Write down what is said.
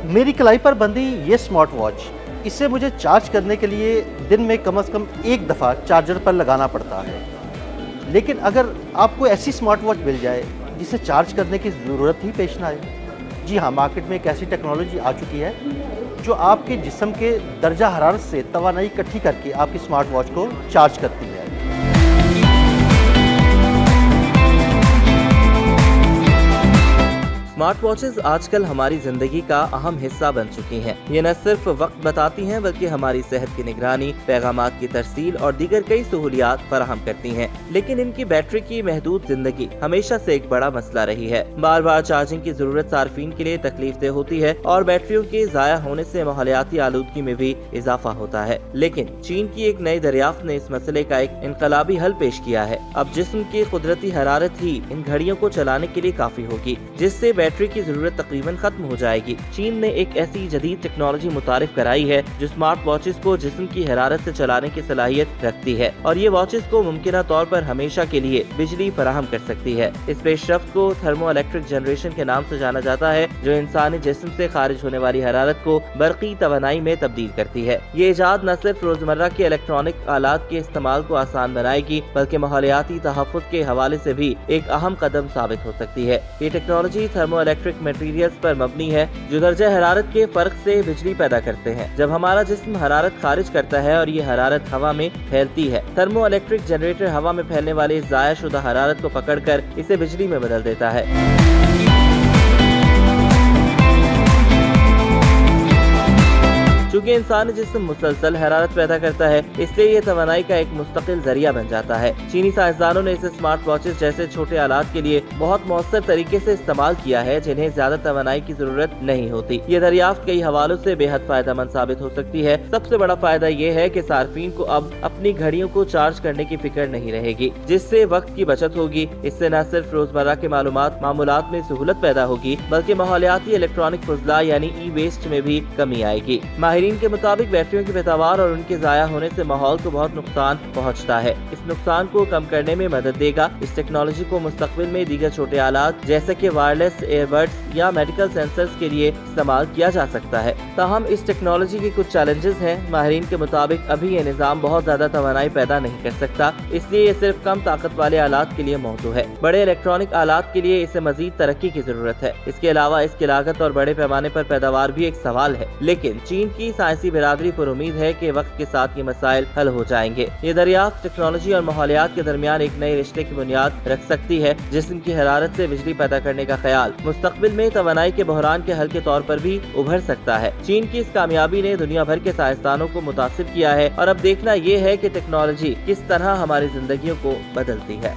मेरी कलाई पर बंधी ये स्मार्ट वॉच, इसे मुझे चार्ज करने के लिए दिन में कम से कम एक दफ़ा चार्जर पर लगाना पड़ता है। लेकिन अगर आपको ऐसी स्मार्ट वॉच मिल जाए जिसे चार्ज करने की ज़रूरत ही पेश ना आए, जी हाँ, मार्केट में एक ऐसी टेक्नोलॉजी आ चुकी है जो आपके जिस्म के दर्जा हरारत से तवानाई इकट्ठी करके आपकी स्मार्ट वॉच को चार्ज करती है। स्मार्ट वॉचेस आजकल हमारी जिंदगी का अहम हिस्सा बन चुकी हैं। ये न सिर्फ वक्त बताती हैं बल्कि हमारी सेहत की निगरानी, पैगामात की तरसील और दीगर कई सहूलियात फराहम करती हैं। लेकिन इनकी बैटरी की महदूद जिंदगी हमेशा से एक बड़ा मसला रही है। बार बार चार्जिंग की जरूरत सार्फिन के लिए तकलीफदेह होती है और बैटरियों के जाया होने से माहौलियाती आलूदगी में भी इजाफा होता है। लेकिन चीन की एक नई दरियाफ्त ने इस मसले का एक इनकलाबी हल पेश किया है। अब जिस्म की कुदरती हरारत ही इन घड़ियों को चलाने के लिए काफी होगी, जिससे बैटरी की जरूरत तकरीबन खत्म हो जाएगी। चीन ने एक ऐसी जदीद टेक्नोलॉजी मुतारिफ कराई है जो स्मार्ट वॉचेस को जिस्म की हरारत से चलाने की सलाहियत रखती है और ये वॉचेस को मुमकिना तौर पर हमेशा के लिए बिजली फराहम कर सकती है। इस पेशरफ्त को थर्मो इलेक्ट्रिक जनरेशन के नाम से जाना जाता है, जो इंसानी जिस्म से खारिज होने वाली हरारत को बरकी तवानाई में तब्दील करती है। ये इजाद न सिर्फ रोजमर्रा के इलेक्ट्रॉनिक आलात के इस्तेमाल को आसान बनाएगी बल्कि माहौलियाती तहफ़्फ़ुज़ के हवाले से भी एक अहम कदम साबित हो सकती है। ये टेक्नोलॉजी थर्मो इलेक्ट्रिक मटेरियल्स पर मबनी है जो दर्जा हरारत के फर्क से बिजली पैदा करते हैं। जब हमारा जिस्म हरारत खारिज करता है और ये हरारत हवा में फैलती है, थर्मो इलेक्ट्रिक जनरेटर हवा में फैलने वाली ज़ाया शुदा हरारत को पकड़कर इसे बिजली में बदल देता है। चूँकि इंसानी जिस्म मुसलसल हरारत पैदा करता है, इसलिए ये तवानाई का एक मुस्तकिल जरिया बन जाता है। चीनी साइंसदानों ने इसे स्मार्ट वॉचेस जैसे छोटे आलात के लिए बहुत मौसर तरीके से इस्तेमाल किया है जिन्हें ज्यादा तवानाई की जरूरत नहीं होती। ये दरियाफ्त कई हवालों से बेहद फायदेमंद साबित हो सकती है। सबसे बड़ा फायदा ये है कि सार्फिन को अब अपनी घड़ियों को चार्ज करने की फिक्र नहीं रहेगी, जिससे वक्त की बचत होगी। इससे न सिर्फ रोजमर्रा के मामूलात में सहूलत पैदा होगी बल्कि माहौलियाती इलेक्ट्रॉनिक फजला यानी ई वेस्ट में भी कमी आएगी। माहिरीन के मुताबिक बैटरियों की पैदावार और उनके जाया होने से माहौल को बहुत नुकसान पहुंचता है। इस नुकसान को कम करने में मदद देगा। इस टेक्नोलॉजी को मुस्तकबिल में दीगर छोटे आलात जैसे कि वायरलेस ईयरबड्स या मेडिकल सेंसर्स के लिए इस्तेमाल किया जा सकता है। ताहम इस टेक्नोलॉजी के कुछ चैलेंजेस हैं। माहिरीन के मुताबिक अभी ये निज़ाम बहुत ज्यादा तवानाई पैदा नहीं कर सकता, इसलिए ये सिर्फ कम ताकत वाले आलात के लिए मौजूद है। बड़े इलेक्ट्रॉनिक आलात के लिए इसे मजीद तरक्की की जरूरत है। इसके अलावा इसकी लागत और बड़े पैमाने पर पैदावार भी एक सवाल है। लेकिन चीन की साइंसी बिरादरी पर उम्मीद है कि वक्त के साथ ये मसाइल हल हो जाएंगे। ये दरियाफ्त टेक्नोलॉजी और माहौलियात के दरमियान एक नए रिश्ते की बुनियाद रख सकती है। जिस्म की हरारत से बिजली पैदा करने का ख्याल मुस्तकबिल में तवानाई के बहरान के हल के तौर पर भी उभर सकता है। चीन की इस कामयाबी ने दुनिया भर के साइंसदानों को मुतासिर किया है और अब देखना ये है कि टेक्नोलॉजी किस तरह हमारी जिंदगियों को बदलती है।